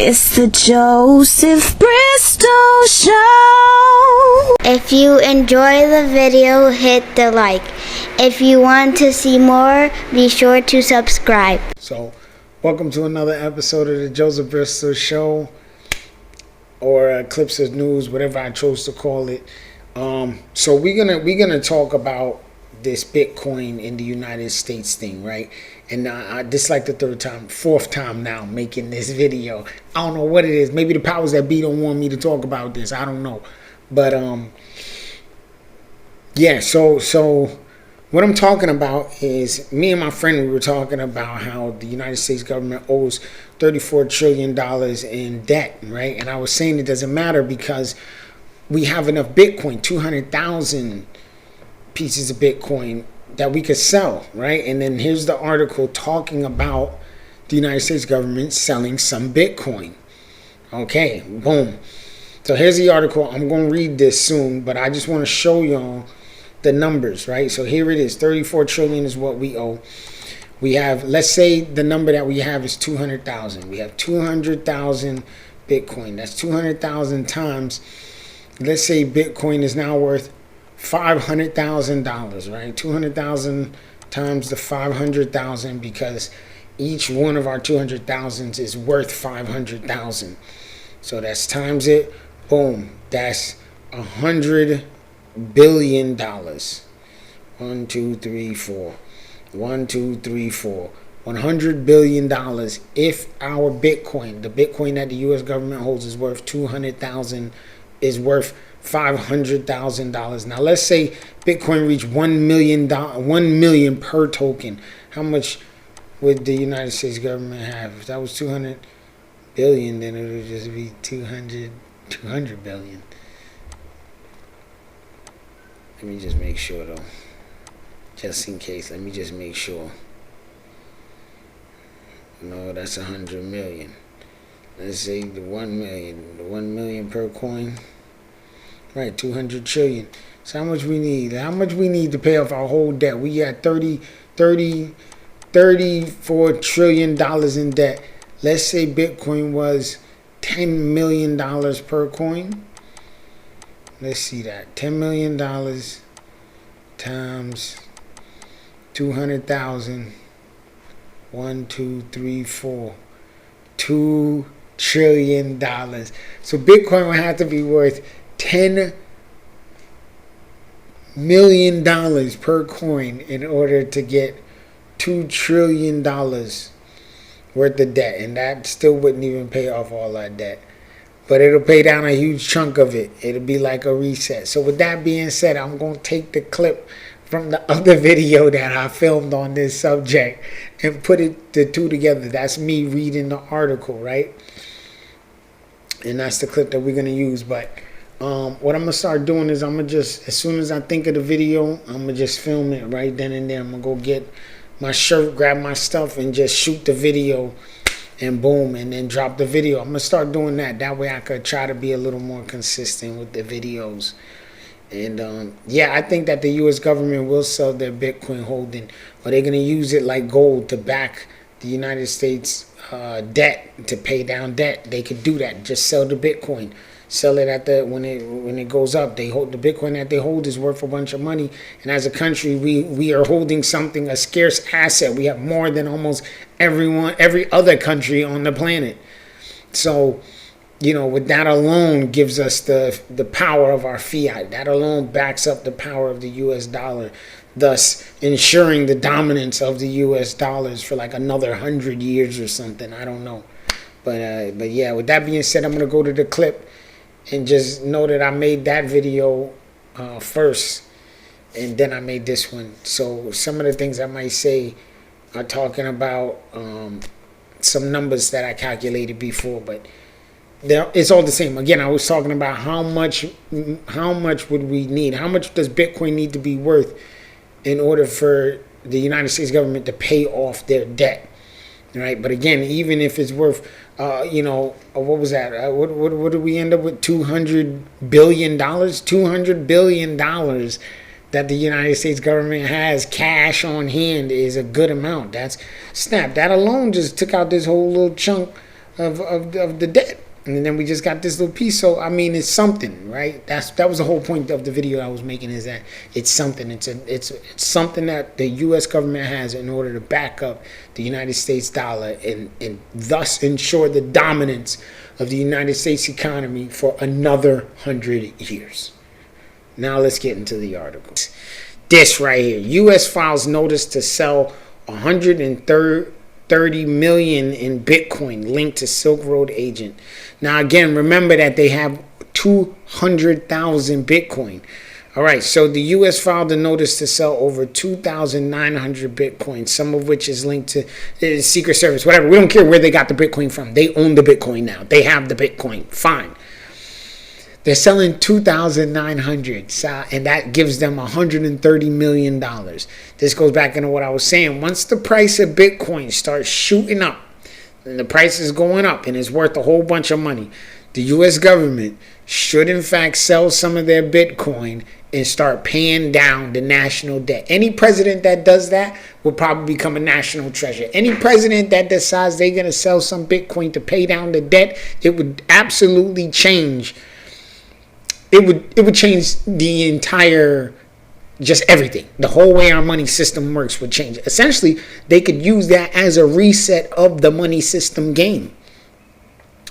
It's the Joseph Bristol Show. If you enjoy the video, hit the like. If you want to see more, be sure to subscribe. So, welcome to another episode of the Joseph Bristol Show, or Clips of News, whatever I chose to call it. So we're gonna talk about this Bitcoin in the United States thing, right? And this is like the fourth time now making this video. I don't know what it is. Maybe the powers that be don't want me to talk about this. I don't know. But yeah. So what I'm talking about is, me and my friend, we were talking about how the United States government owes $34 trillion in debt, right? And I was saying it doesn't matter because we have enough Bitcoin, 200,000 pieces of Bitcoin that we could sell, right? And then here's the article talking about the United States government selling some Bitcoin. Okay, boom. So here's the article. I'm going to read this soon, but I just want to show y'all the numbers, right? So here it is. 34 trillion is what we owe. We have, let's say the number that we have is 200,000. We have 200,000 Bitcoin. That's 200,000 times, let's say Bitcoin is now worth $500,000, right? 200,000 times the 500,000, because each one of our 200,000s is worth 500,000. So that's times it. Boom. That's $100 billion. 1, 2, 3, 4. 1, 2, 3, 4. $100 billion. If our Bitcoin, the Bitcoin that the U.S. government holds, is worth 200,000, is worth $500,000. Now let's say Bitcoin reached $1 million per token. How much would the United States government have? If that was 200 billion, then it would just be 200 billion. Let me just make sure though, just in case. Let me just make sure. No, that's 100 million. Let's say the 1 million per coin. Right, 200 trillion. So how much we need? How much we need to pay off our whole debt? We got $34 trillion in debt. Let's say Bitcoin was $10 million per coin. Let's see that. $10 million times 200,000. 1, 2, 3, 4. $2 trillion. So Bitcoin would have to be worth $10 million per coin in order to get $2 trillion worth of debt. And that still wouldn't even pay off all our debt. But it'll pay down a huge chunk of it. It'll be like a reset. So with that being said, I'm going to take the clip from the other video that I filmed on this subject and put the two together. That's me reading the article, right? And that's the clip that we're going to use. But what I'm going to start doing is I'm going to just, as soon as I think of the video, I'm going to just film it right then and there. I'm going to go get my shirt, grab my stuff, and just shoot the video, and boom, and then drop the video. I'm going to start doing that. That way I could try to be a little more consistent with the videos. And yeah, I think that the U.S. government will sell their Bitcoin holding, or they're going to use it like gold to back the United States debt, to pay down debt. They could do that. Just sell the Bitcoin. Sell it at when it goes up. They hold the Bitcoin that they hold is worth a bunch of money. And as a country, we are holding something, a scarce asset. We have more than almost every other country on the planet. So, you know, with that alone gives us the power of our fiat. That alone backs up the power of the U.S. dollar, thus ensuring the dominance of the U.S. dollars for like another 100 years or something. I don't know. But yeah, with that being said, I'm going to go to the clip. And just know that I made that video first, and then I made this one. So some of the things I might say are talking about some numbers that I calculated before, but it's all the same. Again, I was talking about how much would we need? How much does Bitcoin need to be worth in order for the United States government to pay off their debt? Right, but again, even if it's worth, you know, what was that? What did we end up with? $200 billion. $200 billion that the United States government has cash on hand is a good amount. That's snap. That alone just took out this whole little chunk of the debt. And then we just got this little piece. So I mean, it's something, right? That was the whole point of the video I was making, is that it's something. It's something that the U.S. government has in order to back up the United States dollar and thus ensure the dominance of the United States economy for another 100 years. Now let's get into the article. This right here: U.S. files notice to sell 130 million in Bitcoin linked to Silk Road agent. Now again, remember that they have 200,000 Bitcoin. All right, so the U.S. filed a notice to sell over 2,900 Bitcoin, some of which is linked to the Secret Service, whatever. We don't care where they got the Bitcoin from. They own the Bitcoin now. They have the Bitcoin. Fine. They're selling 2,900, and that gives them $130 million. This goes back into what I was saying. Once the price of Bitcoin starts shooting up, and the price is going up, and it's worth a whole bunch of money, the U.S. government should, in fact, sell some of their Bitcoin and start paying down the national debt. Any president that does that will probably become a national treasure. Any president that decides they're going to sell some Bitcoin to pay down the debt, it would absolutely change. It would change the entire, just everything. The whole way our money system works would change. Essentially, they could use that as a reset of the money system game.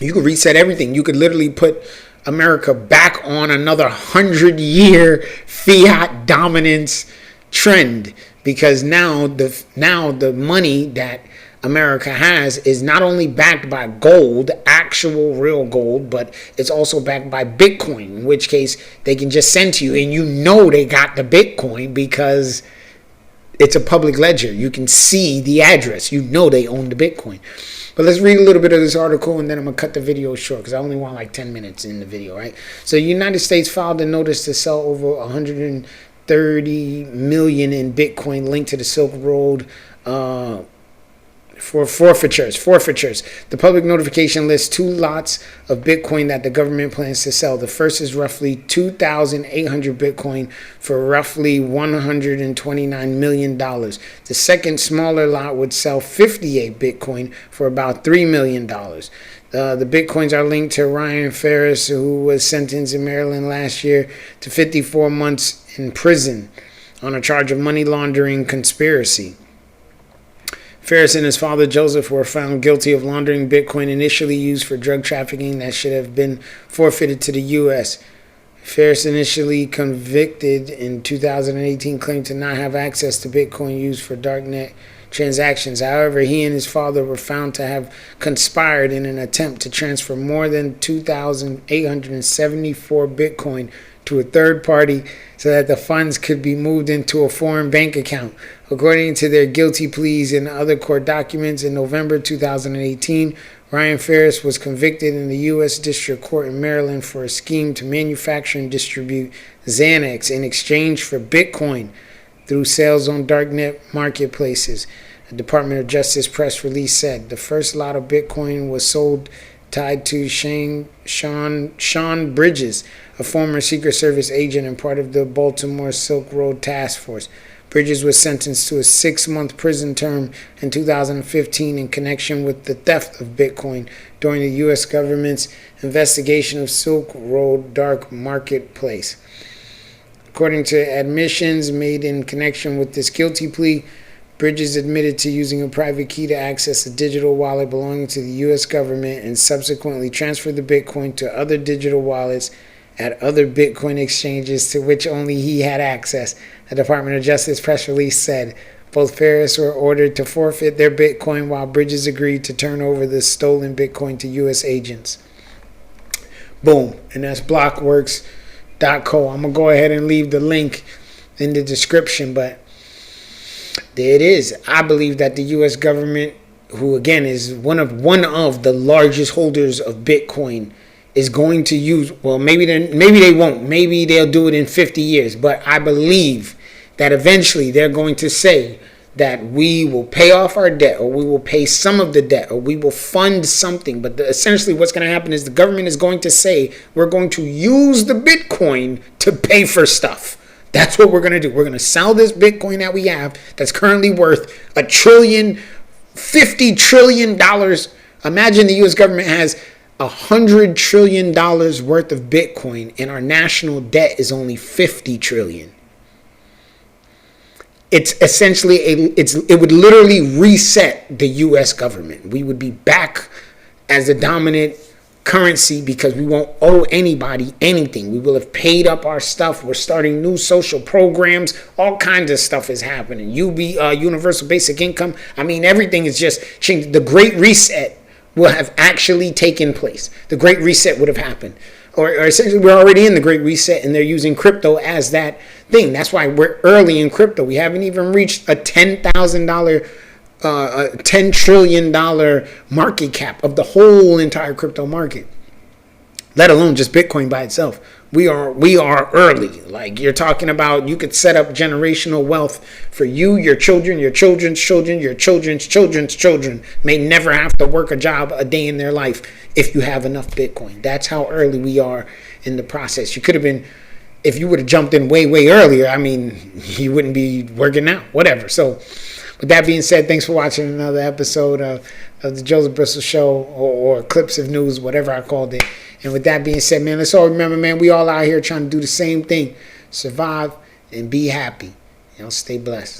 You could reset everything. You could literally put America back on another 100-year fiat dominance trend, because now the money that America has is not only backed by gold, actual real gold, but it's also backed by Bitcoin, in which case they can just send to you, and you know they got the Bitcoin because it's a public ledger. You can see the address. You know they own the Bitcoin. But let's read a little bit of this article, and then I'm going to cut the video short because I only want like 10 minutes in the video, right? So the United States filed a notice to sell over 130 million in Bitcoin linked to the Silk Road for forfeitures. The public notification lists two lots of Bitcoin that the government plans to sell. The first is roughly 2,800 Bitcoin for roughly $129 million. The second, smaller lot, would sell 58 Bitcoin for about $3 million. The Bitcoins are linked to Ryan Ferris, who was sentenced in Maryland last year to 54 months in prison on a charge of money laundering conspiracy. Ferris and his father Joseph were found guilty of laundering Bitcoin initially used for drug trafficking that should have been forfeited to the U.S. Ferris, initially convicted in 2018, claimed to not have access to Bitcoin used for darknet transactions. However, he and his father were found to have conspired in an attempt to transfer more than 2,874 Bitcoin to a third party so that the funds could be moved into a foreign bank account. According to their guilty pleas and other court documents, in November 2018, Ryan Ferris was convicted in the U.S. District Court in Maryland for a scheme to manufacture and distribute Xanax in exchange for Bitcoin through sales on darknet marketplaces. A Department of Justice press release said the first lot of Bitcoin was sold tied to Sean Bridges, a former Secret Service agent and part of the Baltimore Silk Road Task Force. Bridges was sentenced to a 6-month prison term in 2015 in connection with the theft of Bitcoin during the U.S. government's investigation of Silk Road dark marketplace. According to admissions made in connection with this guilty plea, Bridges admitted to using a private key to access a digital wallet belonging to the U.S. government and subsequently transferred the Bitcoin to other digital wallets at other Bitcoin exchanges to which only he had access. The Department of Justice press release said both Ferris were ordered to forfeit their Bitcoin while Bridges agreed to turn over the stolen Bitcoin to U.S. agents. Boom. And that's blockworks.co. I'm going to go ahead and leave the link in the description, but there it is. I believe that the U.S. government, who again is one of the largest holders of Bitcoin, is going to use, well, maybe they won't. Maybe they'll do it in 50 years. But I believe that eventually they're going to say that we will pay off our debt, or we will pay some of the debt, or we will fund something. But essentially what's going to happen is the government is going to say we're going to use the Bitcoin to pay for stuff. That's what we're going to do. We're going to sell this Bitcoin that we have that's currently worth $50 trillion Imagine the U.S. government has $100 trillion worth of Bitcoin and our national debt is only 50 trillion. It's essentially it would literally reset the U.S. government. We would be back as the dominant currency because we won't owe anybody anything. We will have paid up our stuff. We're starting new social programs. All kinds of stuff is happening. Universal basic income. I mean, everything is just changed. The Great Reset will have actually taken place. The Great Reset would have happened. Or essentially, we're already in the Great Reset, and they're using crypto as that thing. That's why we're early in crypto. We haven't even reached a $10 trillion market cap of the whole entire crypto market, let alone just Bitcoin by itself. We are early. Like, you're talking about, you could set up generational wealth for you, your children, your children's children, your children's children's children may never have to work a job a day in their life if you have enough Bitcoin. That's how early we are in the process. You could have been, if you would have jumped in way, way earlier, I mean, you wouldn't be working now, whatever. So with that being said, thanks for watching another episode of the Joseph Bristol Show, or Clips of News, whatever I called it. And with that being said, man, let's all remember, man, we all out here trying to do the same thing. Survive and be happy. Stay blessed.